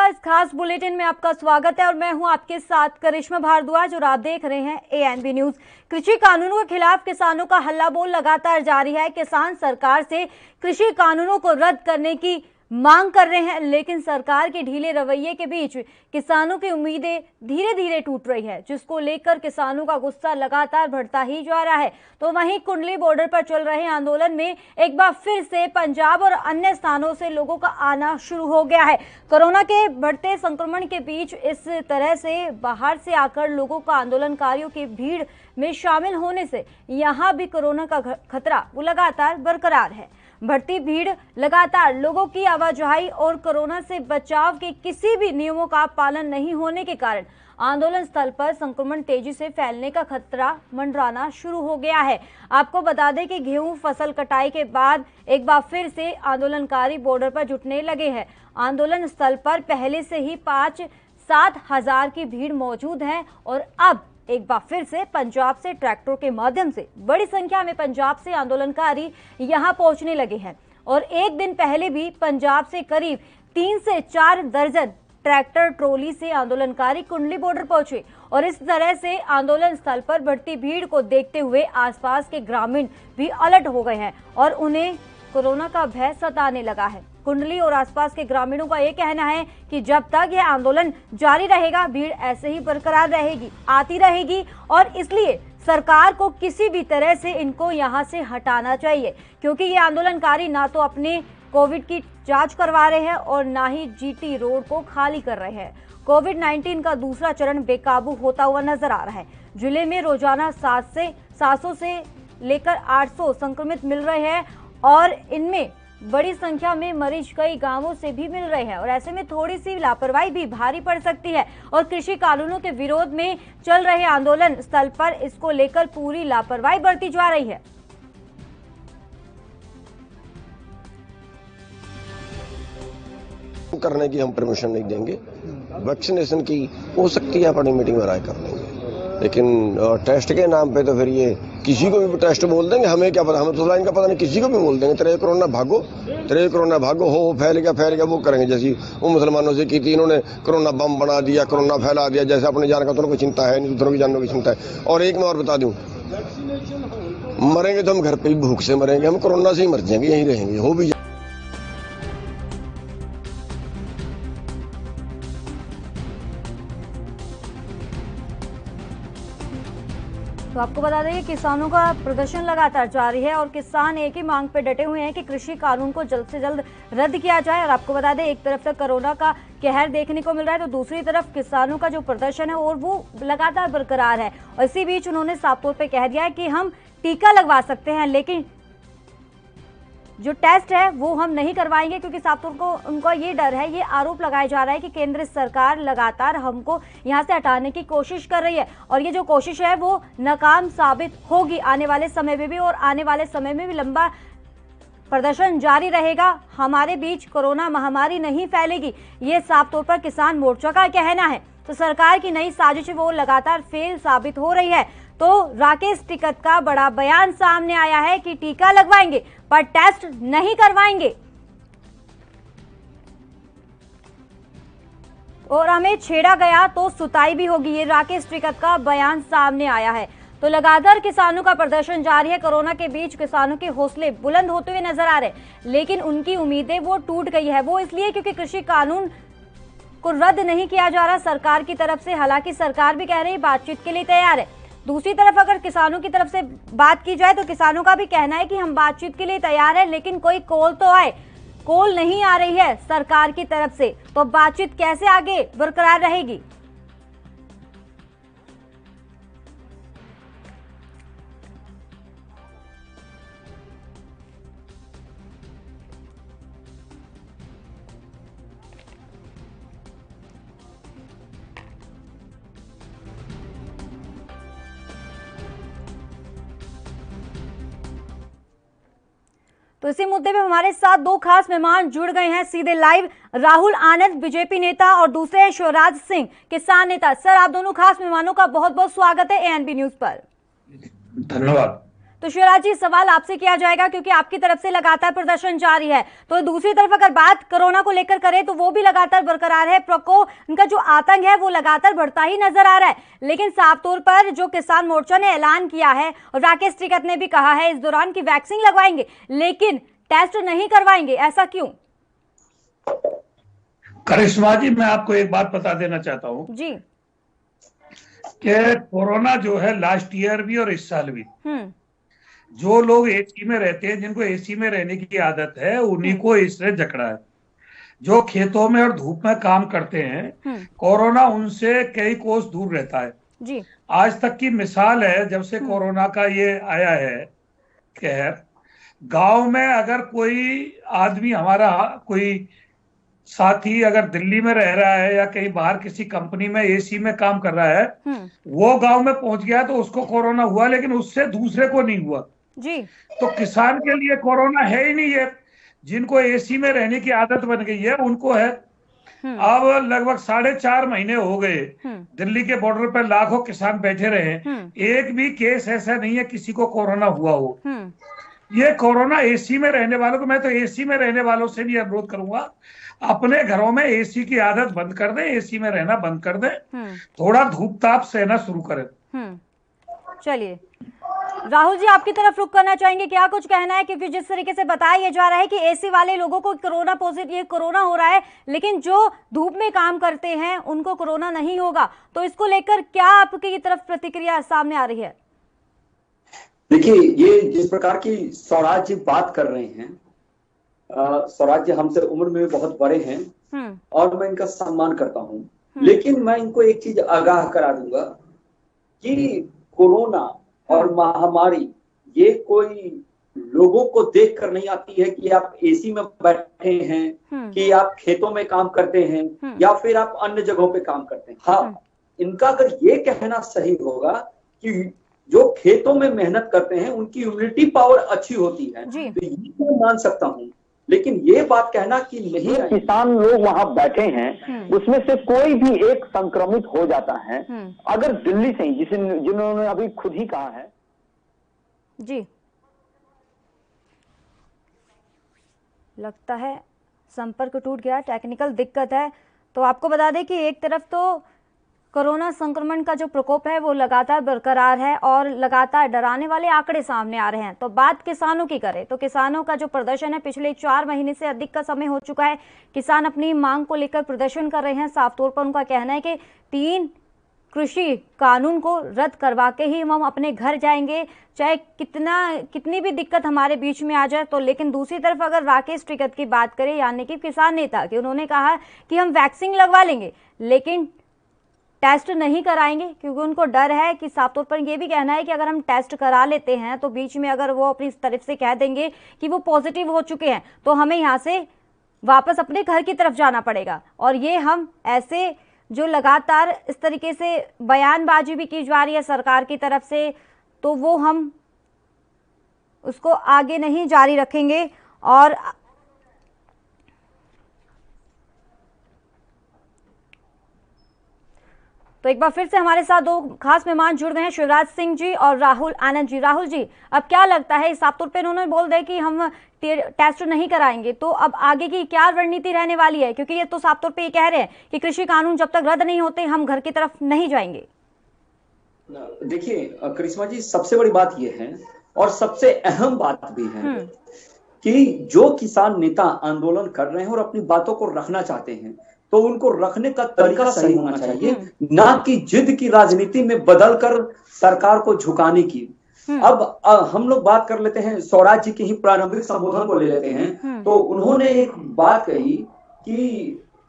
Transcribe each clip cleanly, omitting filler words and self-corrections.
का इस खास बुलेटिन में आपका स्वागत है और मैं हूं आपके साथ करिश्मा भारद्वाज और आप देख रहे हैं एएनबी न्यूज। कृषि कानूनों के खिलाफ किसानों का हल्ला बोल लगातार जारी है। किसान सरकार से कृषि कानूनों को रद्द करने की मांग कर रहे हैं, लेकिन सरकार के ढीले रवैये के बीच किसानों की उम्मीदें धीरे धीरे टूट रही है, जिसको लेकर किसानों का गुस्सा लगातार बढ़ता ही जा रहा है। तो वहीं कुंडली बॉर्डर पर चल रहे आंदोलन में एक बार फिर से पंजाब और अन्य स्थानों से लोगों का आना शुरू हो गया है। कोरोना के बढ़ते संक्रमण के बीच इस तरह से बाहर से आकर लोगों का आंदोलनकारियों की भीड़ में शामिल होने से यहाँ भी कोरोना का खतरा वो लगातार बरकरार है। बढ़ती भीड़, लगातार लोगों की आवाजाही और कोरोना से बचाव के किसी भी नियमों का पालन नहीं होने के कारण आंदोलन स्थल पर संक्रमण तेजी से फैलने का खतरा मंडराना शुरू हो गया है। आपको बता दें कि गेहूं फसल कटाई के बाद एक बार फिर से आंदोलनकारी बॉर्डर पर जुटने लगे हैं। आंदोलन स्थल पर पहले से ही 5-7 हजार की भीड़ मौजूद है और अब एक बार फिर से पंजाब से ट्रैक्टरों के माध्यम से बड़ी संख्या में पंजाब से आंदोलनकारी यहां पहुंचने लगे हैं और एक दिन पहले भी पंजाब से करीब 3 से 4 दर्जन ट्रैक्टर ट्रॉली से आंदोलनकारी कुंडली बॉर्डर पहुंचे और इस तरह से आंदोलन स्थल पर बढ़ती भीड़ को देखते हुए आसपास के ग्रामीण भी अलर्ट हो गए हैं और उन्हें कोरोना का भय सताने लगा है। कुंडली और आसपास के ग्रामीणों का यह कहना है कि जब तक यह आंदोलन जारी रहेगा, भीड़ ऐसे ही बरकरार रहेगी, आती रहेगी और इसलिए सरकार को किसी भी तरह से इनको यहां से हटाना चाहिए, क्योंकि ये आंदोलनकारी ना तो अपने कोविड की जांच करवा रहे हैं और ना ही जीटी रोड को खाली कर रहे हैं। कोविड-19 का दूसरा चरण बेकाबू होता हुआ नजर आ रहा है। जिले में रोजाना 700 से लेकर 800 संक्रमित मिल रहे हैं और इनमें बड़ी संख्या में मरीज कई गांवों से भी मिल रहे हैं और ऐसे में थोड़ी सी लापरवाही भी भारी पड़ सकती है और कृषि कानूनों के विरोध में चल रहे आंदोलन स्थल पर इसको लेकर पूरी लापरवाही बरती जा रही है। करने की हम परमिशन नहीं देंगे। वैक्सीनेशन की हो सकती है अपनी मीटिंग में राय कर लेंगे, लेकिन टेस्ट के नाम पे तो फिर ये किसी को भी टेस्ट बोल देंगे। हमें क्या पता, हमें तो इनका पता नहीं, किसी को भी बोल देंगे तेरे कोरोना भागो हो फैल गया वो करेंगे। जैसी वो मुसलमानों से की थी, इन्होंने कोरोना बम बना दिया, कोरोना फैला दिया। जैसे अपनी जान का तो कोई चिंता है नहीं, दूसरों की जानों की चिंता है। और एक मैं और बता दूं, मरेंगे तो हम घर पे ही भूख से मरेंगे, हम कोरोना से ही मर जाएंगे, यहीं रहेंगे। हो भी तो आपको बता दें कि किसानों का प्रदर्शन लगातार जारी है और किसान एक ही मांग पर डटे हुए हैं कि कृषि कानून को जल्द से जल्द रद्द किया जाए। और आपको बता दें, एक तरफ से कोरोना का कहर देखने को मिल रहा है तो दूसरी तरफ किसानों का जो प्रदर्शन है और वो लगातार बरकरार है। और इसी बीच उन्होंने साफ तौर पर कह दिया है कि हम टीका लगवा सकते हैं, लेकिन जो टेस्ट है वो हम नहीं करवाएंगे, क्योंकि साफ तौर को उनका ये डर है, ये आरोप लगाया जा रहा है कि केंद्र सरकार लगातार हमको यहां से हटाने की कोशिश कर रही है और ये जो कोशिश है वो नाकाम साबित होगी आने वाले समय में भी। और आने वाले समय में भी लंबा प्रदर्शन जारी रहेगा। हमारे बीच कोरोना महामारी नहीं फैलेगी, ये साफ तौर पर किसान मोर्चा का कहना है। तो सरकार की नई साजिश वो लगातार फेल साबित हो रही है। तो राकेश टिकैत का बड़ा बयान सामने आया है कि टीका लगवाएंगे पर टेस्ट नहीं करवाएंगे और हमें छेड़ा गया तो सुताई भी होगी, ये राकेश टिकैत का बयान सामने आया है। तो लगातार किसानों का प्रदर्शन जारी है। कोरोना के बीच किसानों के हौसले बुलंद होते हुए नजर आ रहे, लेकिन उनकी उम्मीदें वो टूट गई है। वो इसलिए क्योंकि कृषि कानून को रद्द नहीं किया जा रहा सरकार की तरफ से। हालांकि सरकार भी कह रही है बातचीत के लिए तैयार है। दूसरी तरफ अगर किसानों की तरफ से बात की जाए तो किसानों का भी कहना है कि हम बातचीत के लिए तैयार है, लेकिन कोई कॉल तो आए। कॉल नहीं आ रही है सरकार की तरफ से, तो बातचीत कैसे आगे बरकरार रहेगी। तो इसी मुद्दे पे हमारे साथ दो खास मेहमान जुड़ गए हैं सीधे लाइव। राहुल आनंद बीजेपी नेता और दूसरे हैं शिवराज सिंह किसान नेता। सर, आप दोनों खास मेहमानों का बहुत बहुत स्वागत है एएनबी न्यूज पर। धन्यवाद। तो शिवराज जी, सवाल आपसे किया जाएगा क्योंकि आपकी तरफ से लगातार प्रदर्शन जारी है, तो दूसरी तरफ अगर बात कोरोना को लेकर करें तो वो भी लगातार बरकरार है। प्रकोप, उनका जो आतंक है वो लगातार बढ़ता ही नजर आ रहा है। लेकिन साफ तौर पर जो किसान मोर्चा ने ऐलान किया है और राकेश टिकैत ने भी कहा है इस दौरान की वैक्सीन लगवाएंगे लेकिन टेस्ट नहीं करवाएंगे, ऐसा क्यों? करिश्मा जी, मैं आपको एक बात बता देना चाहता हूँ जी कि कोरोना जो है लास्ट ईयर भी और इस साल भी जो लोग एसी में रहते हैं, जिनको एसी में रहने की आदत है, उन्हीं को इसने जकड़ा है। जो खेतों में और धूप में काम करते हैं, कोरोना उनसे कई कोस दूर रहता है जी। आज तक की मिसाल है जब से कोरोना का ये आया है कहर, गांव में अगर कोई आदमी, हमारा कोई साथी अगर दिल्ली में रह रहा है या कहीं बाहर किसी कंपनी में एसी में काम कर रहा है, वो गांव में पहुंच गया तो उसको कोरोना हुआ, लेकिन उससे दूसरे को नहीं हुआ जी। तो किसान के लिए कोरोना है ही नहीं है। जिनको एसी में रहने की आदत बन गई है उनको है। अब लगभग 4.5 महीने हो गए दिल्ली के बॉर्डर पर लाखों किसान बैठे रहे, एक भी केस ऐसा नहीं है किसी को कोरोना हुआ हो। ये कोरोना एसी में रहने वालों को, मैं तो एसी में रहने वालों से भी अनुरोध करूंगा, अपने घरों में एसी की आदत बंद कर दें, एसी में रहना बंद कर दें, थोड़ा धूप ताप सहना शुरू करें। चलिए राहुल जी, आपकी तरफ रुख करना चाहेंगे, क्या कुछ कहना है? क्योंकि जिस तरीके से बताया जा रहा है कि एसी वाले लोगों को कोरोना पॉजिटिव, कोरोना हो रहा है, लेकिन जो धूप में काम करते हैं उनको कोरोना नहीं होगा, तो इसको लेकर क्या आपकी तरफ प्रतिक्रिया सामने आ रही है? देखिए, ये जिस प्रकार की स्वराज जी बात कर रहे हैं, स्वराज जी हमसे उम्र में बहुत बड़े हैं और मैं इनका सम्मान करता हूं, लेकिन मैं इनको एक चीज आगाह करा दूंगा कि कोरोना और महामारी ये कोई लोगों को देख कर नहीं आती है कि आप एसी में बैठे हैं, कि आप खेतों में काम करते हैं या फिर आप अन्य जगहों पे काम करते हैं। हाँ, इनका अगर ये कहना सही होगा कि जो खेतों में मेहनत करते हैं उनकी इम्यूनिटी पावर अच्छी होती है, तो ये मैं मान सकता हूँ, लेकिन ये बात कहना कि नहीं, किसान लोग वहां बैठे हैं उसमें से कोई भी एक संक्रमित हो जाता है, अगर दिल्ली से ही, जिन्होंने अभी खुद ही कहा है। जी, लगता है संपर्क टूट गया, टेक्निकल दिक्कत है। तो आपको बता दें कि एक तरफ तो कोरोना संक्रमण का जो प्रकोप है वो लगातार बरकरार है और लगातार डराने वाले आंकड़े सामने आ रहे हैं। तो बात किसानों की करें तो किसानों का जो प्रदर्शन है, पिछले 4 महीने से अधिक का समय हो चुका है, किसान अपनी मांग को लेकर प्रदर्शन कर रहे हैं। साफ तौर पर उनका कहना है कि 3 कृषि कानून को रद्द करवा के ही हम अपने घर जाएंगे, चाहे कितनी भी दिक्कत हमारे बीच में आ जाए। तो लेकिन दूसरी तरफ अगर राकेश टिकैत की बात करें, यानी कि किसान नेता, कि उन्होंने कहा कि हम वैक्सीन लगवा लेंगे लेकिन टेस्ट नहीं कराएंगे, क्योंकि उनको डर है कि साफ तौर पर ये भी कहना है कि अगर हम टेस्ट करा लेते हैं तो बीच में अगर वो अपनी तरफ से कह देंगे कि वो पॉजिटिव हो चुके हैं तो हमें यहाँ से वापस अपने घर की तरफ जाना पड़ेगा। और ये हम ऐसे जो लगातार इस तरीके से बयानबाजी भी की जा रही है सरकार की तरफ से, तो वो हम उसको आगे नहीं जारी रखेंगे। और तो एक बार फिर से हमारे साथ 2 खास मेहमान जुड़ गए हैं, शिवराज सिंह जी और राहुल आनंद जी। राहुल जी, अब क्या लगता है, साफ तौर पे इन्होंने बोल दिया कि हम टेस्ट नहीं कराएंगे, तो अब आगे की क्या रणनीति रहने वाली है? क्योंकि ये तो साफ तौर पे ये कह रहे हैं कि कृषि कानून जब तक रद्द नहीं होते हम घर की तरफ नहीं जाएंगे। देखिए करिश्मा जी, सबसे बड़ी बात यह है और सबसे अहम बात भी है कि जो किसान नेता आंदोलन कर रहे हैं और अपनी बातों को रखना चाहते हैं तो उनको रखने का तरीका सही होना चाहिए, ना कि जिद की राजनीति में बदलकर सरकार को झुकाने की। अब हम लोग बात कर लेते हैं, स्वराज जी के ही प्रारंभिक संबोधन को ले लेते हैं, तो उन्होंने एक बात कही कि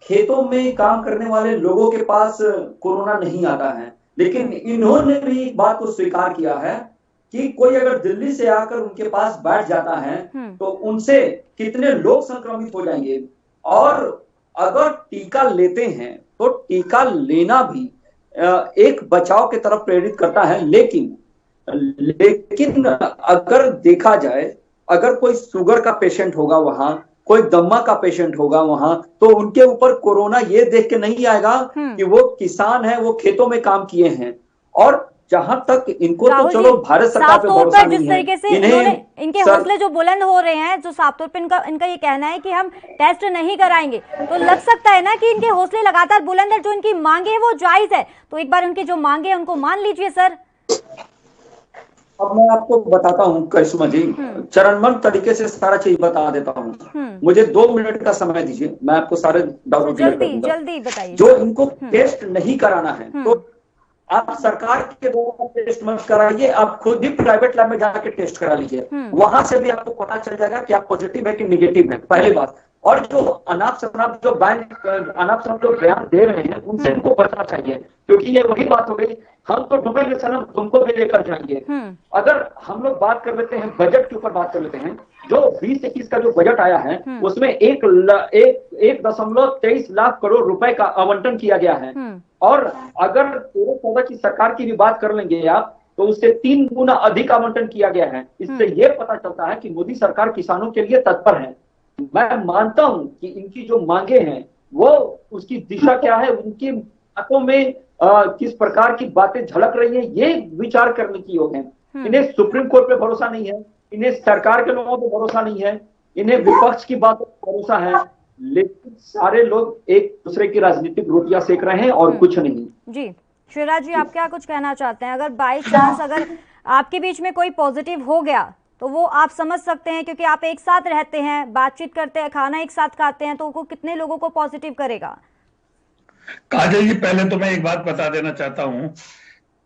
खेतों में काम करने वाले लोगों के पास कोरोना नहीं आता है, लेकिन इन्होंने भी एक बात को स्वीकार किया है कि कोई अगर दिल्ली से आकर उनके पास बैठ जाता है तो उनसे कितने लोग संक्रमित हो जाएंगे। और अगर टीका लेते हैं तो टीका लेना भी एक बचाव की तरफ प्रेरित करता है, लेकिन अगर देखा जाए, अगर कोई शुगर का पेशेंट होगा वहां, कोई दम्मा का पेशेंट होगा वहां, तो उनके ऊपर कोरोना ये देख के नहीं आएगा कि वो किसान है, वो खेतों में काम किए हैं। और जहां तक इनको तो राहुल चलो जी, भारत सरकार साफ पे तौर भरोसा पर जिस नहीं है, तरीके से इनके सर, हौसले जो बुलंद हो रहे हैं, जो साफ तौर पर इनका ये कहना है कि हम टेस्ट नहीं कराएंगे, तो लग सकता है ना कि इनके हौसले लगातार बुलंद है, जो इनकी मांगे है वो जायज है, तो एक बार उनकी जो मांगे है उनको मान लीजिए सर। अब मैं आपको बताता हूँ करिश्मा जी, चरणबद्ध तरीके से सारा चीज बता देता हूँ। मुझे 2 मिनट का समय दीजिए, मैं आपको सारे डाउट क्लियर कर दूंगा। जल्दी बताइए। जो इनको टेस्ट नहीं कराना है तो आप सरकार के द्वारा टेस्ट मत कराइए, आप खुद ही प्राइवेट लैब में जाके टेस्ट करा लीजिए, वहां से भी आपको पता चल जाएगा कि आप पॉजिटिव है कि निगेटिव है, पहली बात। और जो अनाप शनाप जो बयान दे रहे हैं उनसे इनको बचना चाहिए, क्योंकि ये वही बात हो गई, हम तो डूबेंगे सनम, तुमको भी लेकर जाएंगे। अगर हम लोग बात कर लेते हैं, बजट के ऊपर बात कर लेते हैं, जो 2021 का जो बजट आया है उसमें 1.23 लाख करोड़ रुपए का आवंटन किया गया है। और अगर 13-14 की सरकार की भी बात कर लेंगे आप, तो उससे 3 गुना अधिक आवंटन किया गया है। इससे यह पता चलता है कि मोदी सरकार किसानों के लिए तत्पर है। मैं मानता हूं कि इनकी जो मांगे हैं वो उसकी दिशा क्या है, उनकी बातों में किस प्रकार की बातें झलक रही है, ये विचार करने की योग है। इन्हें सुप्रीम कोर्ट पे भरोसा नहीं है, इन्हें सरकार के लोगों पे भरोसा नहीं है, इन्हें विपक्ष की बातों पर भरोसा है, लेकिन सारे लोग एक दूसरे की राजनीतिक रोटियां सेक रहे हैं और कुछ नहीं। जी शिवराज जी, आप क्या कुछ कहना चाहते हैं? अगर बाई चांस अगर आपके बीच में कोई पॉजिटिव हो गया तो वो आप समझ सकते हैं, क्योंकि आप एक साथ रहते हैं, बातचीत करते हैं, खाना एक साथ खाते हैं, तो वो कितने लोगों को पॉजिटिव करेगा? काजल जी, पहले तो मैं एक बात बता देना चाहता हूं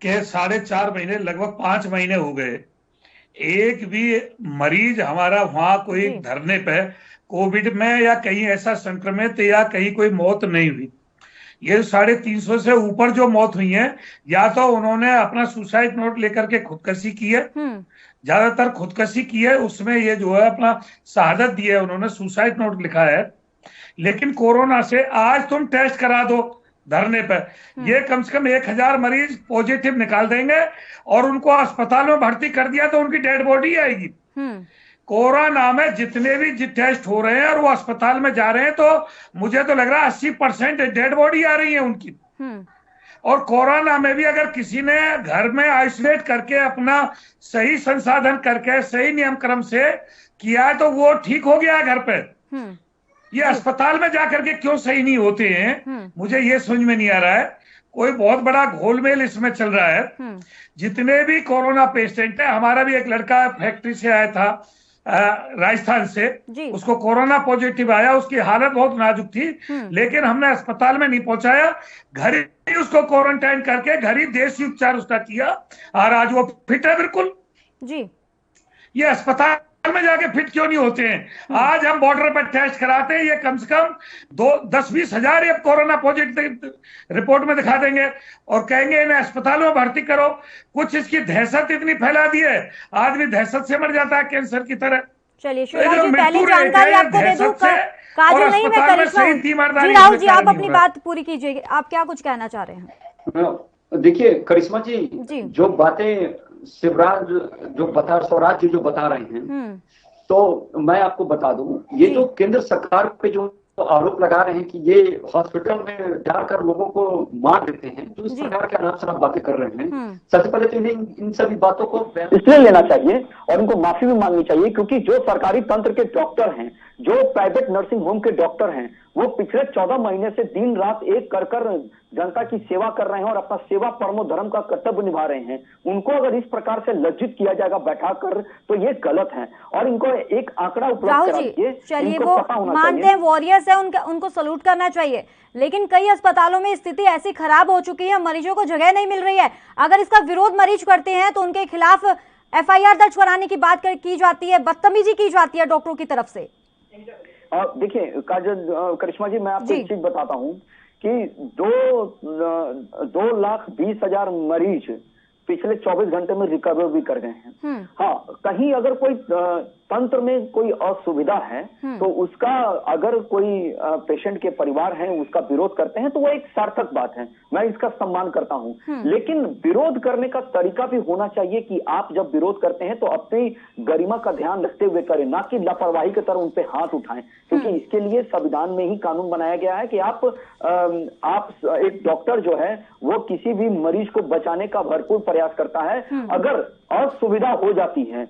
कि 4.5 महीने, लगभग 5 महीने हो गए, एक भी मरीज हमारा वहां कोई धरने पे कोविड में या कहीं ऐसा संक्रमित या कहीं कोई मौत नहीं हुई। ये 350 से ऊपर जो मौत हुई है, या तो उन्होंने अपना सुसाइड नोट लेकर के खुदकशी की है, ज्यादातर खुदकशी की है, उसमें ये जो है अपना शहादत दी है, उन्होंने सुसाइड नोट लिखा है। लेकिन कोरोना से आज तुम टेस्ट करा दो धरने पर, ये कम से कम 1000 मरीज पॉजिटिव निकाल देंगे और उनको अस्पताल में भर्ती कर दिया तो उनकी डेड बॉडी आएगी। कोरोना में जितने भी टेस्ट हो रहे हैं और वो अस्पताल में जा रहे हैं, तो मुझे तो लग रहा है 80% डेड बॉडी आ रही है उनकी। और कोरोना में भी अगर किसी ने घर में आइसोलेट करके अपना सही संसाधन करके सही नियम क्रम से किया है तो वो ठीक हो गया घर पे। ये अस्पताल में जाकर के क्यों सही नहीं होते हैं, मुझे ये समझ में नहीं आ रहा है। कोई बहुत बड़ा घोलमेल इसमें चल रहा है। जितने भी कोरोना पेशेंट है, हमारा भी एक लड़का फैक्ट्री से आया था राजस्थान से, उसको कोरोना पॉजिटिव आया, उसकी हालत बहुत नाजुक थी, लेकिन हमने अस्पताल में नहीं पहुंचाया, घर ही उसको क्वारंटाइन करके घर ही देसी उपचार उसका किया और आज वो फिट है बिल्कुल जी। ये अस्पताल में जाके फिट क्यों नहीं होते हैं? आज हम बॉर्डर पर टेस्ट कराते हैं, ये कम से कम 10-20 हजार ये कोरोना पॉजिटिव रिपोर्ट में दिखा देंगे और कहेंगे इन्हें अस्पताल में भर्ती करो। कुछ इसकी दहशत इतनी फैला दी है, आदमी दहशत से मर जाता है कैंसर की तरह। चलिए शिवराज जी, पहले जानकारी आपको दे दूं, काजल नहीं, मैं करिश्मा जी। राहुल जी, आप अपनी बात पूरी कीजिए, आप क्या कुछ कहना चाह रहे हैं? देखिए करिश्मा जी, जो बातें शिवराज स्वराज जी जो बता रहे हैं, तो मैं आपको बता दूं, ये जो केंद्र सरकार पे जो आरोप लगा रहे हैं कि ये हॉस्पिटल में जाकर लोगों को मार देते हैं, जो इस प्रकार के अनाप शनाप बातें कर रहे हैं, सबसे पहले तो इन्हें इन सभी बातों को इसलिए लेना चाहिए और उनको माफी भी मांगनी चाहिए, क्योंकि जो सरकारी तंत्र के डॉक्टर हैं, जो प्राइवेट नर्सिंग होम के डॉक्टर हैं, वो पिछले 14 महीने से दिन रात एक कर जनता की सेवा कर रहे हैं और अपना सेवा परमो धर्म का कर्तव्य निभा रहे हैं। उनको अगर इस प्रकार से लज्जित किया जाएगा बैठाकर, तो ये गलत है। और इनको एक आंकड़ा उपलब्ध करा दीजिए, चलिए वो मानते हैं वॉरियर्स है, उनको सल्यूट करना चाहिए, लेकिन कई अस्पतालों में स्थिति ऐसी खराब हो चुकी है, मरीजों को जगह नहीं मिल रही है। अगर इसका विरोध मरीज करते हैं तो उनके खिलाफ FIR दर्ज कराने की बात की जाती है, बदतमीजी की जाती है डॉक्टरों की तरफ से। देखिए करिश्मा जी, मैं आपको एक चीज बताता हूँ कि 2,20,000 मरीज पिछले 24 घंटे में रिकवर भी कर गए हैं। हाँ, कहीं अगर कोई तंत्र में कोई असुविधा है तो उसका अगर कोई पेशेंट के परिवार है उसका विरोध करते हैं तो वो एक सार्थक बात है, मैं इसका सम्मान करता हूं। लेकिन विरोध करने का तरीका भी होना चाहिए कि आप जब विरोध करते हैं तो अपनी गरिमा का ध्यान रखते हुए करें, ना कि लापरवाही की तरह उन पे हाथ उठाएं, क्योंकि इसके लिए संविधान में ही कानून बनाया गया है कि आप एक डॉक्टर जो है वो किसी भी मरीज को बचाने का भरपूर प्रयास करता है। अगर असुविधा हो जाती है,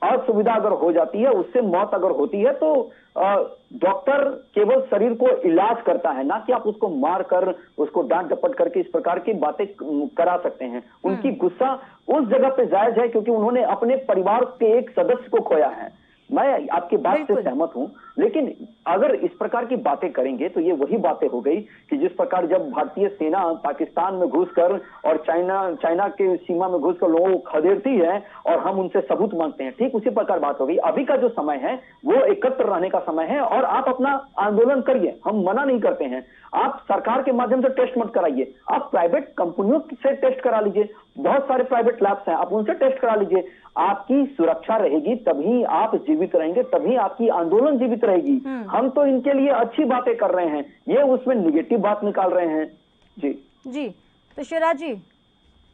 असुविधा अगर हो जाती है, उससे मौत अगर होती है तो डॉक्टर केवल शरीर को इलाज करता है, ना कि आप उसको मार कर उसको डांट डपट करके इस प्रकार की बातें करा सकते हैं। उनकी गुस्सा उस जगह पे जायज है क्योंकि उन्होंने अपने परिवार के एक सदस्य को खोया है, मैं आपकी बात से सहमत हूं। लेकिन अगर इस प्रकार की बातें करेंगे तो ये वही बातें हो गई कि जिस प्रकार जब भारतीय सेना पाकिस्तान में घुसकर और चाइना के सीमा में घुसकर लोगों को खदेड़ती है और हम उनसे सबूत मांगते हैं, ठीक उसी प्रकार बात हो गई। अभी का जो समय है वो एकत्र रहने का समय है और आप अपना आंदोलन करिए, हम मना नहीं करते हैं। आप सरकार के माध्यम से टेस्ट मत कराइए, आप प्राइवेट कंपनियों से टेस्ट करा लीजिए, बहुत सारे प्राइवेट लैब्स हैं, आप उनसे टेस्ट करा लीजिए। आपकी सुरक्षा रहेगी तभी आप जीवित रहेंगे, तभी आपकी आंदोलन जीवित रहेगी। हम तो इनके लिए अच्छी बातें कर रहे हैं, ये उसमें निगेटिव बात निकाल रहे हैं। जी तो शिवराज जी,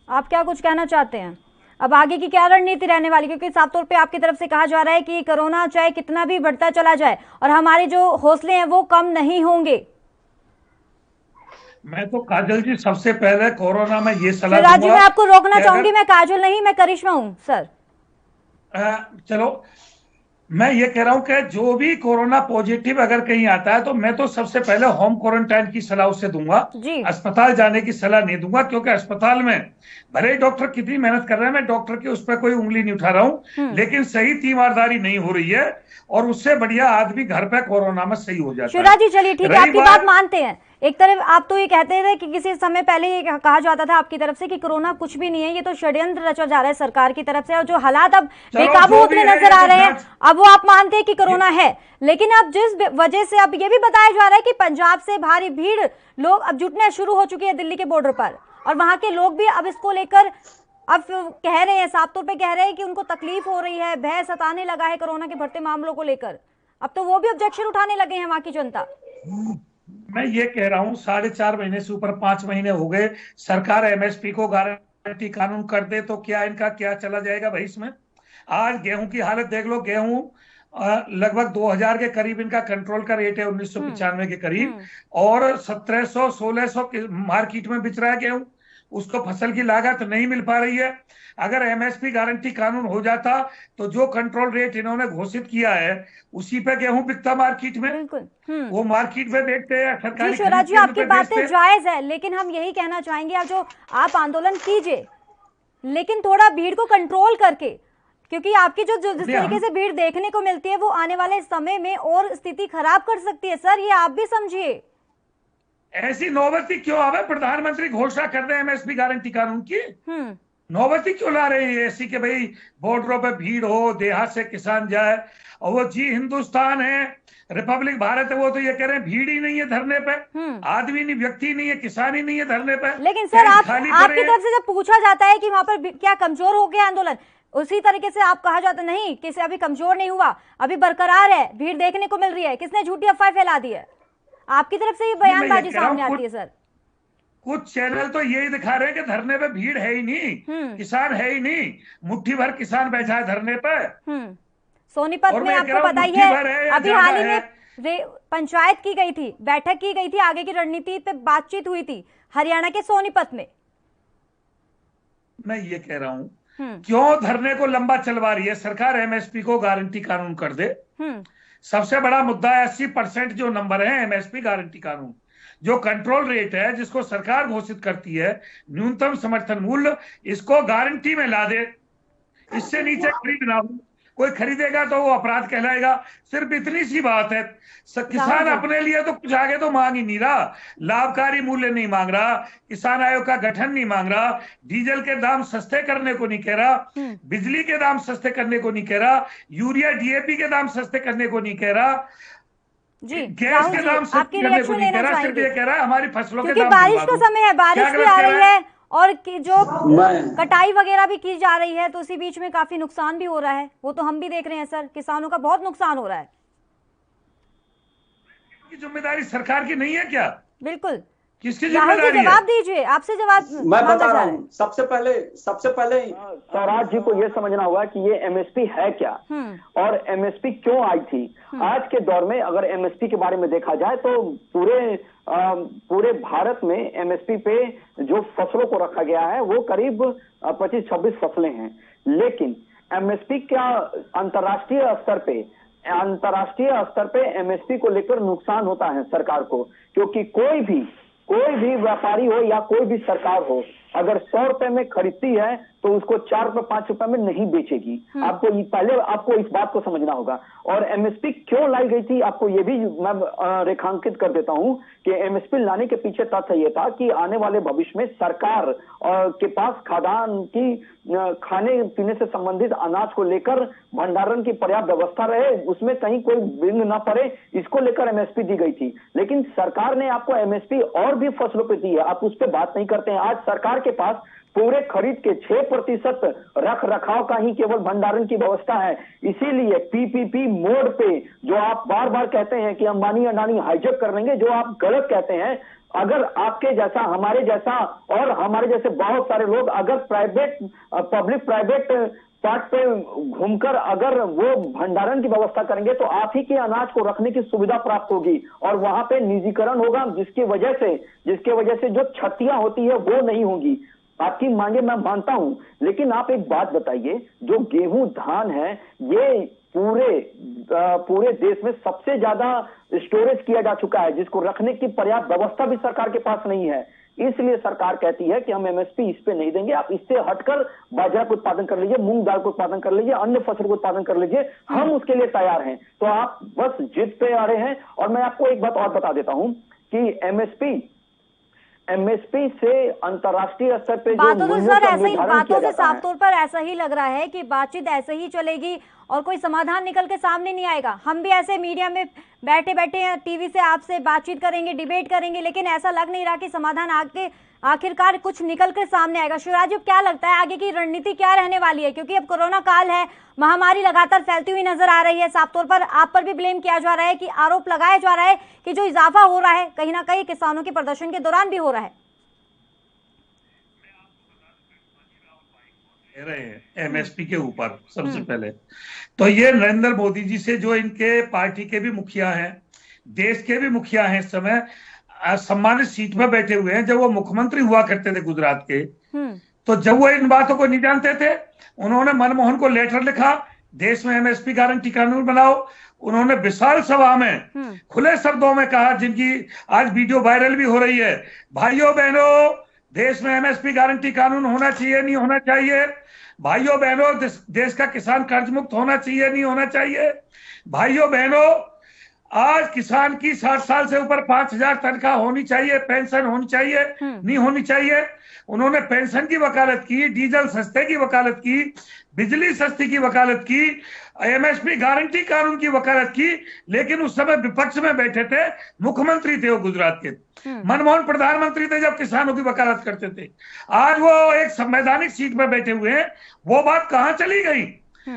आप क्या कुछ कहना चाहते हैं? अब आगे की क्या रणनीति रहने वाली, क्योंकि साफ तौर पे आपकी तरफ से कहा जा रहा है कि कोरोना चाहे कितना भी बढ़ता चला जाए और हमारे जो हौसले हैं वो कम नहीं होंगे। मैं तो काजल जी सबसे पहले कोरोना में ये सलाह शिवराज जी, मैं आपको रोकना चाहूंगी, मैं काजल नहीं, मैं करिश्मा हूं सर। चलो, मैं ये कह रहा हूं कि जो भी कोरोना पॉजिटिव अगर कहीं आता है तो मैं तो सबसे पहले होम क्वारंटाइन की सलाह उससे दूंगा, अस्पताल जाने की सलाह नहीं दूंगा, क्योंकि अस्पताल में भले ही डॉक्टर कितनी मेहनत कर रहे हैं, मैं डॉक्टर की उस पर कोई उंगली नहीं उठा रहा हूं, लेकिन सही तीमारदारी नहीं हो रही है और उससे बढ़िया आदमी घर पे कोरोना में सही हो जाता है। शिवराज जी चलिए ठीक है, आपकी बात मानते हैं। एक तरफ आप तो ये कहते थे कि किसी समय पहले ये कहा जाता था आपकी तरफ से कि कोरोना कुछ भी नहीं है, ये तो षड्यंत्र रचा जा रहा है सरकार की तरफ से, और जो हालात अब बेकाबू होते नजर आ रहे हैं, अब वो आप मानते हैं कि कोरोना है। लेकिन अब जिस वजह से अब ये भी बताया जा रहा है कि पंजाब से भारी भीड़ लोग अब जुटने शुरू हो चुकी है दिल्ली के बॉर्डर पर, और वहां के लोग भी अब इसको लेकर अब कह रहे हैं, साफ तौर पे कह रहे हैं कि उनको तकलीफ हो रही है, भय सताने लगा है कोरोना के बढ़ते मामलों को लेकर। अब तो वो भी ऑब्जेक्शन उठाने लगे हैं वहां की जनता। मैं ये कह रहा हूं 4.5 महीने से ऊपर 5 महीने हो गए, सरकार एमएसपी को गारंटी कानून कर दे तो क्या इनका क्या चला जाएगा भाई इसमें। आज गेहूं की हालत देख लो, गेहूं लगभग 2000 के करीब इनका कंट्रोल का रेट है, 1995 के करीब, और 1700-1600 मार्केट में बिच रहा है गेहूं, उसको फसल की लागत नहीं मिल पा रही है। अगर एमएसपी गारंटी कानून हो जाता तो जो कंट्रोल रेट इन्होंने घोषित किया है उसी पे गेहूं बिकता मार्केट में, वो मार्केट में देखते हैं सरकारी। शिवराज जी आपकी बातें जायज है, लेकिन हम यही कहना चाहेंगे जो आप आंदोलन कीजिए लेकिन थोड़ा भीड़ को कंट्रोल करके, क्योंकि आपकी जो जिस तरीके से भीड़ देखने को मिलती है वो आने वाले समय में और स्थिति खराब कर सकती है। सर ये आप भी समझिए। ऐसी नौबती क्यों आवे? प्रधानमंत्री घोषणा कर रहे हैं एमएसपी गारंटी कानून की, नौबती क्यों ला रहे हैं ऐसी कि भाई बॉर्डरों पे भीड़ हो, देहात से किसान जाए, और वो जी हिंदुस्तान है, रिपब्लिक भारत है, वो तो ये कह रहे हैं भीड़ ही नहीं है धरने पे, आदमी नहीं, व्यक्ति नहीं है, किसान ही नहीं है धरने पे। लेकिन सर आपकी तरफ से जब पूछा जाता है कि वहां पर क्या कमजोर हो गया आंदोलन, उसी तरीके से आप कहा जाता नहीं किसी अभी कमजोर नहीं हुआ, अभी बरकरार है, भीड़ देखने को मिल रही है, किसने झूठी अफवाह फैला दी है? आपकी तरफ से ये बयानबाजी सामने आती है सर। कुछ चैनल तो यही दिखा रहे हैं कि धरने पे भीड़ है ही नहीं, किसान है ही नहीं, मुट्ठी भर किसान बैठा है धरने पे। सोनीपत में आपको पता ही है अभी हाल ही में पंचायत की गई थी, बैठक की गई थी, आगे की रणनीति पे बातचीत हुई थी हरियाणा के सोनीपत में। मैं ये कह रहा हूं क्यों धरने को लंबा चलवा रही है सरकार? एमएसपी को गारंटी कानून कर दे। सबसे बड़ा मुद्दा है 80% जो नंबर है एमएसपी गारंटी कानून, जो कंट्रोल रेट है जिसको सरकार घोषित करती है, न्यूनतम समर्थन मूल्य, इसको गारंटी में ला दे। इससे नीचे खरीद ना हो, कोई खरीदेगा तो वो अपराध कहलाएगा। सिर्फ इतनी सी बात है। किसान अपने लिए तो कुछ आगे तो मांग ही नहीं रहा, लाभकारी मूल्य नहीं मांग रहा, किसान आयोग का गठन नहीं मांग रहा, डीजल के दाम सस्ते करने को नहीं कह रहा, बिजली के दाम सस्ते करने को नहीं कह रहा, यूरिया डीएपी के दाम सस्ते करने को नहीं कह रहा, गैस के दाम सस्ते करने को नहीं कह रहा, सिर्फ ये कह रहा है हमारी फसलों के दाम। बारिश का समय है, बारिश भी आ रही है और जो कटाई वगैरह भी की जा रही है तो उसी बीच में काफी नुकसान भी हो रहा है, वो तो हम भी देख रहे हैं सर, किसानों का बहुत नुकसान हो रहा है। जिम्मेदारी सरकार की नहीं है क्या? बिल्कुल, किसकी जिम्मेदारी है? जवाब दीजिए, आपसे जवाब मैं बता रहा हूँ। सबसे पहले स्वराज जी को ये समझना होगा कि ये एमएसपी है क्या और एमएसपी क्यों आई थी। आज के दौर में अगर एमएसपी के बारे में देखा जाए तो पूरे भारत में एमएसपी पे जो फसलों को रखा गया है वो करीब 25-26 फसलें हैं, लेकिन एमएसपी क्या अंतर्राष्ट्रीय स्तर पे एमएसपी को लेकर नुकसान होता है सरकार को, क्योंकि कोई भी व्यापारी हो या कोई भी सरकार हो, अगर 100 रुपए में खरीदती है तो उसको 4 रुपए 5 रुपए में नहीं बेचेगी। आपको इस बात को समझना होगा। और एमएसपी क्यों लाई गई थी, आपको ये भी मैं रेखांकित कर देता हूं कि एमएसपी लाने के पीछे तथ्य ये था कि आने वाले भविष्य में सरकार के पास खाद्यान्न की खाने पीने से संबंधित अनाज को लेकर भंडारण की पर्याप्त व्यवस्था रहे, उसमें कहीं कोई विघ्न न पड़े, इसको लेकर एमएसपी दी गई थी। लेकिन सरकार ने आपको एमएसपी और भी फसलों पे दी है, आप उस पर बात नहीं करते हैं। आज सरकार के पास पूरे खरीद के 6% रख रखाव का ही केवल भंडारण की व्यवस्था है। इसीलिए पीपीपी मोड पे जो आप बार बार कहते हैं कि अंबानी अडानी हाईजैक कर लेंगे, जो आप गलत कहते हैं। अगर आपके जैसा, हमारे जैसा और हमारे जैसे बहुत सारे लोग अगर पब्लिक प्राइवेट पार्ट पे घूमकर अगर वो भंडारण की व्यवस्था करेंगे तो आप ही के अनाज को रखने की सुविधा प्राप्त होगी और वहां पे निजीकरण होगा, जिसकी वजह से जो क्षतियां होती है वो नहीं होंगी। आपकी मांगे मैं मानता हूं, लेकिन आप एक बात बताइए, जो गेहूं धान है ये पूरे देश में सबसे ज्यादा स्टोरेज किया जा चुका है, जिसको रखने की पर्याप्त व्यवस्था भी सरकार के पास नहीं है। इसलिए सरकार कहती है कि हम एमएसपी इस पे नहीं देंगे, आप इससे हटकर बाजरा का उत्पादन कर लीजिए, मूंग दाल का उत्पादन कर लीजिए, अन्य फसल का उत्पादन कर लीजिए, हम उसके लिए तैयार हैं। तो आप बस जिद पे आ रहे हैं। और मैं आपको एक बात और बता देता हूं कि एमएसपी से अंतर्राष्ट्रीय स्तर पे बातों तो सर ऐसा ही, बातों से साफ तौर पर ऐसा ही लग रहा है कि बातचीत ऐसे ही चलेगी और कोई समाधान निकल के सामने नहीं आएगा। हम भी ऐसे मीडिया में बैठे बैठे टीवी से आपसे बातचीत करेंगे, डिबेट करेंगे, लेकिन ऐसा लग नहीं रहा कि समाधान आखिरकार कुछ निकल कर सामने आएगा। शिवराज जी, क्या लगता है आगे की रणनीति क्या रहने वाली है, क्योंकि अब कोरोना काल है, महामारी लगातार फैलती हुई नजर आ रही है। साफ तौर पर आप पर भी ब्लेम किया जा रहा है कि आरोप लगाया जा रहा है कि जो इजाफा हो रहा है कहीं ना कहीं किसानों के प्रदर्शन के दौरान भी हो रहा है। रहे हैं एमएसपी के ऊपर सबसे पहले तो ये नरेंद्र मोदी जी से, जो इनके पार्टी के भी मुखिया हैं, देश के भी मुखिया हैं, इस समय सम्मानित सीट पर बैठे हुए हैं। जब वो मुख्यमंत्री हुआ करते थे गुजरात के, तो जब वो इन बातों को नहीं जानते थे, उन्होंने मनमोहन को लेटर लिखा, देश में एमएसपी गारंटी कानून बनाओ। उन्होंने विशाल सभा में खुले शब्दों में कहा, जिनकी आज वीडियो वायरल भी हो रही है, भाइयों बहनों, देश में एमएसपी गारंटी कानून होना चाहिए, नहीं होना चाहिए। भाइयों बहनों, देश का किसान कर्ज मुक्त होना चाहिए, नहीं होना चाहिए। भाइयों बहनों, आज किसान की 60 साल से ऊपर 5,000 तनख्वाह होनी चाहिए, पेंशन होनी चाहिए, नहीं होनी चाहिए। उन्होंने पेंशन की वकालत की, डीजल सस्ते की वकालत की, बिजली सस्ती की वकालत की, एमएसपी गारंटी कानून की वकालत की। लेकिन उस समय विपक्ष में बैठे थे, मुख्यमंत्री थे वो गुजरात के, मनमोहन प्रधानमंत्री थे जब किसानों की वकालत करते थे। आज वो एक संवैधानिक सीट पर बैठे हुए हैं, वो बात कहां चली गई?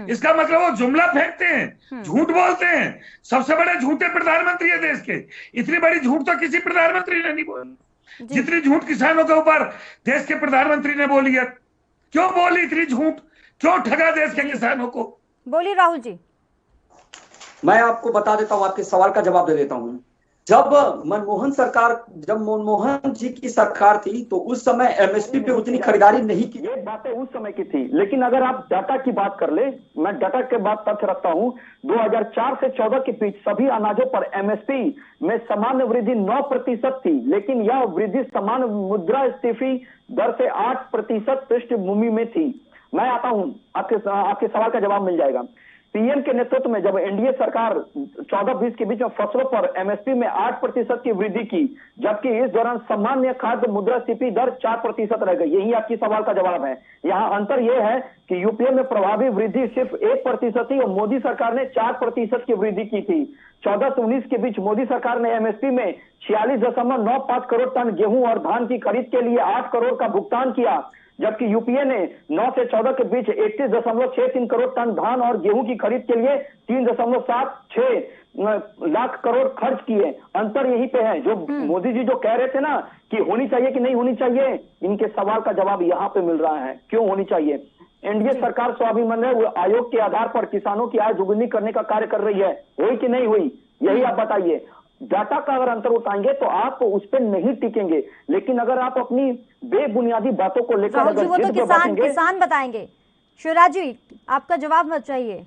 इसका मतलब वो जुमला फेंकते हैं, झूठ बोलते हैं। सबसे बड़े झूठे प्रधानमंत्री है देश के। इतनी बड़ी झूठ तो किसी प्रधानमंत्री ने नहीं बोली जितनी झूठ किसानों के ऊपर देश के प्रधानमंत्री ने बोली है। क्यों बोली इतनी झूठ? क्यों ठगा देश के किसानों को? बोलिए राहुल जी। मैं आपको बता देता हूं, आपके सवाल का जवाब दे देता हूं। जब मनमोहन जी की सरकार थी तो उस समय एमएसपी पे उतनी खरीदारी नहीं की। ये बातें उस समय की थी, लेकिन अगर आप डाटा की बात कर ले, मैं डाटा के बाद तथ्य रखता हूं, 2004 से 14 के बीच सभी अनाजों पर एमएसपी में सामान्य वृद्धि 9% थी, लेकिन यह वृद्धि सामान्य मुद्रास्फीति दर से 8% पृष्ठभूमि में थी। मैं आता हूं, आपके सवाल का जवाब मिल जाएगा। पीएम के नेतृत्व में जब एनडीए सरकार 14-20 के बीच में फसलों पर एमएसपी में 8% की वृद्धि की, जबकि इस दौरान सामान्य खाद्य मुद्रास्फीति दर 4% रह गई। यही आपकी सवाल का जवाब है। यहाँ अंतर यह है कि यूपीए में प्रभावी वृद्धि सिर्फ 1% थी और मोदी सरकार ने 4% की वृद्धि की थी। 14 से 19 के बीच मोदी सरकार ने एमएसपी में 46.95 करोड़ टन गेहूं और धान की खरीद के लिए 8 करोड़ का भुगतान किया, जबकि यूपीए ने 9 से 14 के बीच 31.63 करोड़ टन धान और गेहूं की खरीद के लिए 3.76 लाख करोड़ खर्च किए। अंतर यहीं पे है। जो मोदी जी जो कह रहे थे ना कि होनी चाहिए कि नहीं होनी चाहिए, इनके सवाल का जवाब यहाँ पे मिल रहा है क्यों होनी चाहिए। एनडीए सरकार स्वाभिमान आयोग के आधार पर किसानों की आय दुगुनी करने का कार्य कर रही है, हुई कि नहीं हुई, यही आप बताइए। डाटा का अगर अंतर उठाएंगे तो आप उस पर नहीं टिकेंगे, लेकिन अगर आप अपनी बेबुनियादी बातों को लेकर राहुल जी, वो तो किसान बताएंगे। शिवराज जी, आपका जवाब मत चाहिए।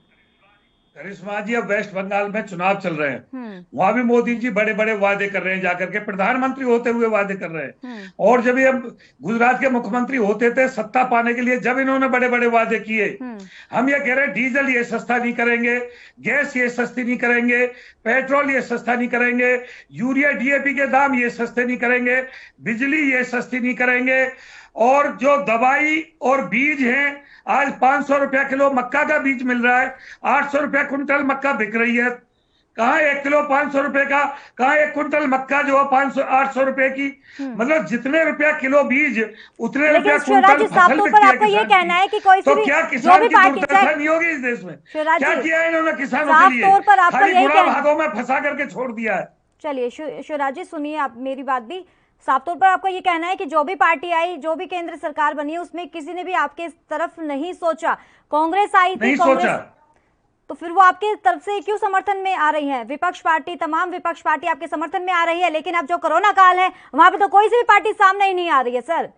करिश्मा जी, अब वेस्ट बंगाल में चुनाव चल रहे हैं, वहां भी मोदी जी बड़े बड़े वादे कर रहे हैं, जाकर के प्रधानमंत्री होते हुए वादे कर रहे हैं। और जब ये गुजरात के मुख्यमंत्री होते थे सत्ता पाने के लिए, जब इन्होंने बड़े बड़े वादे किए, हम ये कह रहे हैं डीजल ये सस्ता नहीं करेंगे, गैस ये सस्ती नहीं करेंगे, पेट्रोल ये सस्ता नहीं करेंगे, यूरिया डीएपी के दाम ये सस्ते नहीं करेंगे, बिजली ये सस्ती नहीं करेंगे, और जो दवाई और बीज हैं, आज 500 रुपया किलो मक्का का बीज मिल रहा है, 800 रुपया कुंटल मक्का बिक रही है। कहाँ 1 किलो 500 रुपए का, कहाँ 1 कुंटल मक्का जो है 500-800 रुपए की। मतलब जितने रुपया किलो बीज उतने रुपया कुंटल फसल बिकती है। आपका ये कहना है कि कोई तो क्या किसान की दुर्दशा नहीं होगी इस देश में? क्या किया इन्होंने किसानों के लिए? खाली बुरा भागों में फंसा करके छोड़ दिया है। चलिए शिवराज जी, सुनिए आप मेरी बात भी। साफ तौर पर आपका ये कहना है कि जो भी पार्टी आई, जो भी केंद्र सरकार बनी है, उसमें किसी ने भी आपके तरफ नहीं सोचा। कांग्रेस आई थी, कांग्रेस तो फिर वो आपके तरफ से क्यों समर्थन में आ रही है? विपक्ष पार्टी, तमाम विपक्ष पार्टी आपके समर्थन में आ रही है, लेकिन अब जो कोरोना काल है वहां पे तो कोई सी भी पार्टी सामने ही नहीं आ रही है। सर,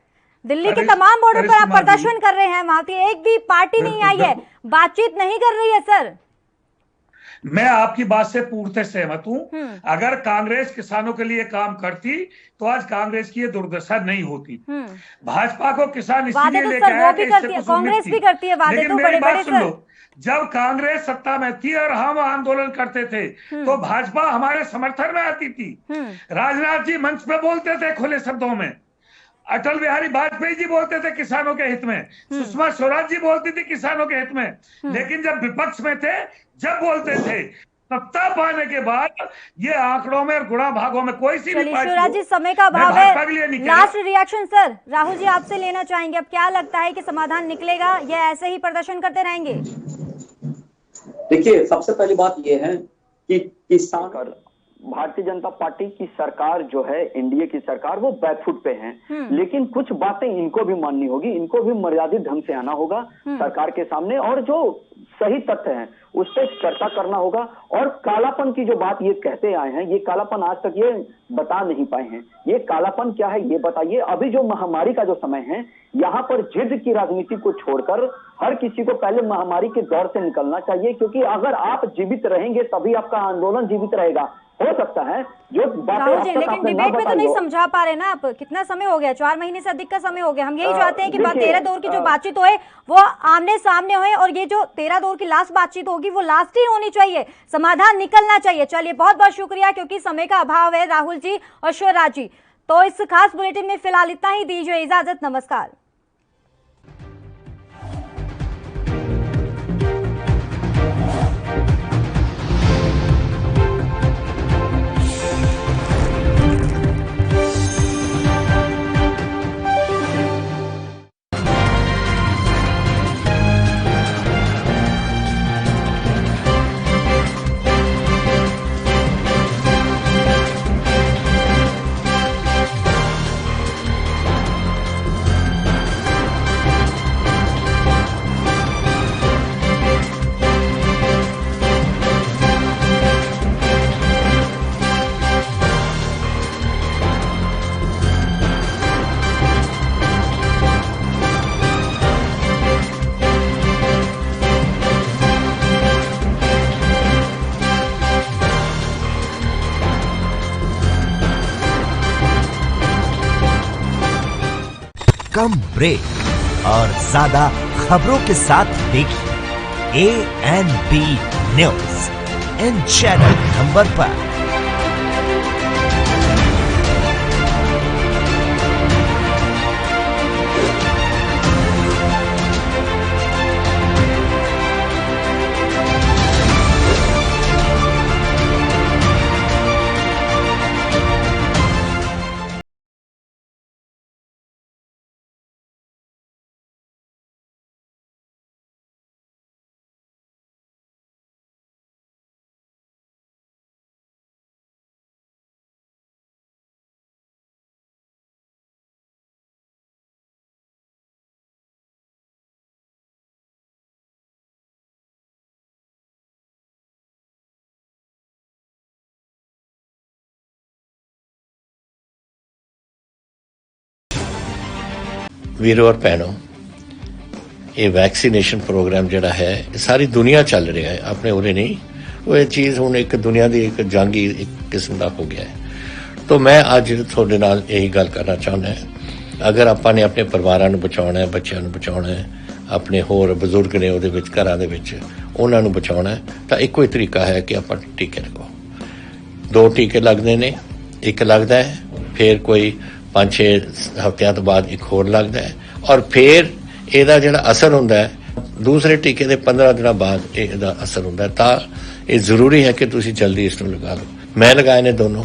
दिल्ली के तमाम बोर्डों पर आप प्रदर्शन कर रहे हैं, वहां पे एक भी पार्टी नहीं आई है, बातचीत नहीं कर रही है। सर, मैं आपकी बात से पूर्णतः सहमत हूं। अगर कांग्रेस किसानों के लिए काम करती तो आज कांग्रेस की ये दुर्दशा नहीं होती। भाजपा को किसान इसलिए लेकर आया कि इससे कुछ कांग्रेस भी करती है वादे, तो बड़े बड़े। सुन लो, जब कांग्रेस सत्ता में थी और हम आंदोलन करते थे तो भाजपा हमारे समर्थन में आती थी। राजनाथ जी मंच पे बोलते थे खुले शब्दों में, अटल बिहारी वाजपेयी जी बोलते थे किसानों के हित में, सुषमा स्वराज जी बोलती थी किसानों के हित में। लेकिन जब विपक्ष में थे, जब बोलते थे, सत्ता पाने के बाद ये आंकड़ों में और गुणा भागों में कोई सी भी पार्टी। शिवराज जी, समय का अभाव है, last reaction sir Rahul ji आपसे लेना चाहेंगे। अब क्या लगता है कि समाधान निकलेगा या ऐसे ही प्रदर्शन करते रहेंगे? देखिए, सबसे पहली बात यह है कि किसान भारतीय जनता पार्टी की सरकार जो है, एनडीए की सरकार, वो बैकफुट पे है। लेकिन कुछ बातें इनको भी माननी होगी, इनको भी मर्यादित ढंग से आना होगा सरकार के सामने, और जो सही तथ्य हैं उस पर चर्चा करना होगा। और कालापन की जो बात ये कहते आए हैं, ये कालापन आज तक ये बता नहीं पाए हैं। ये कालापन क्या है ये बताइए। अभी जो महामारी का जो समय है, यहाँ पर जिद की राजनीति को छोड़कर हर किसी को पहले महामारी के दौर से निकलना चाहिए, क्योंकि अगर आप जीवित रहेंगे तभी आपका आंदोलन जीवित रहेगा। हो सकता है जो राहुल जी, लेकिन डिबेट में तो नहीं समझा पा रहे ना आप। कितना समय हो गया? 4 महीने से अधिक का समय हो गया। हम यही चाहते हैं कि 13 दौर की जो बातचीत होए वो आमने सामने होए, और ये जो 13 दौर की लास्ट बातचीत होगी वो लास्ट ही होनी चाहिए, समाधान निकलना चाहिए। चलिए, बहुत बहुत शुक्रिया, क्योंकि समय का अभाव है राहुल जी और शिवराज जी। तो इस खास बुलेटिन में फिलहाल इतना ही, दीजिए इजाजत, नमस्कार। कम ब्रेक और ज्यादा खबरों के साथ देखिए ANB news in channel number पर। वीरों और बहनों, ये वैक्सीनेशन प्रोग्राम जड़ा है सारी दुनिया चल रहा है, अपने उरे नहीं। वो ये चीज़ हुण एक दुनिया की एक जंगी एक किस्म का हो गया है। तो मैं अज थोड़े नाल यही गल करना चाहना है, अगर आपां ने अपने परिवारां नूं बचाउणा है, बच्चों नूं बचाउणा है, अपने होर बजुर्ग ने उहदे विच घरां दे विच उहनां नूं बचाउणा है, तां इक्को ही तरीका है कि आपां टीके लगाओ। 2 टीके लगदे ने, एक लगदा है, फिर कोई 5-6 हफ्तियां तो बाद एक होर लगदा है, और फिर ਇਹਦਾ ਜਿਹੜਾ ਅਸਰ ਹੁੰਦਾ ਹੈ ਦੂਸਰੇ ਟੀਕੇ ਦੇ 15 ਦਿਨਾਂ ਬਾਅਦ ਇਹਦਾ ਅਸਰ ਹੁੰਦਾ ਹੈ। ਤਾਂ ਇਹ ਜ਼ਰੂਰੀ ਹੈ ਕਿ ਤੁਸੀਂ ਜਲਦੀ ਇਸ ਨੂੰ ਲਗਾ ਲਓ। ਮੈਂ ਲਗਾਏ ਨੇ ਦੋਨੋਂ।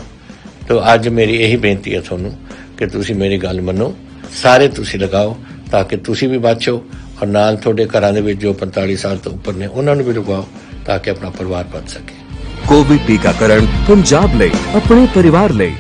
तो ਅੱਜ ਮੇਰੀ ਇਹੀ ਬੇਨਤੀ ਹੈ ਤੁਹਾਨੂੰ ਕਿ ਤੁਸੀਂ ਮੇਰੀ ਗੱਲ ਮੰਨੋ, ਸਾਰੇ ਤੁਸੀਂ ਲਗਾਓ ਤਾਂ ਕਿ ਤੁਸੀਂ ਵੀ ਬਚੋ ਔਰ ਨਾਲ ਤੁਹਾਡੇ ਘਰਾਂ ਦੇ ਵਿੱਚ ਜੋ 45 ਸਾਲ ਤੋਂ ਉੱਪਰ ਨੇ ਉਹਨਾਂ ਨੂੰ ਵੀ ਲਗਾਓ ਤਾਂ ਕਿ ਆਪਣਾ ਪਰਿਵਾਰ ਬਚ ਸਕੇ। कोविड टीकाकरण पंजाब ਲਈ ਆਪਣੇ ਪਰਿਵਾਰ ਲਈ।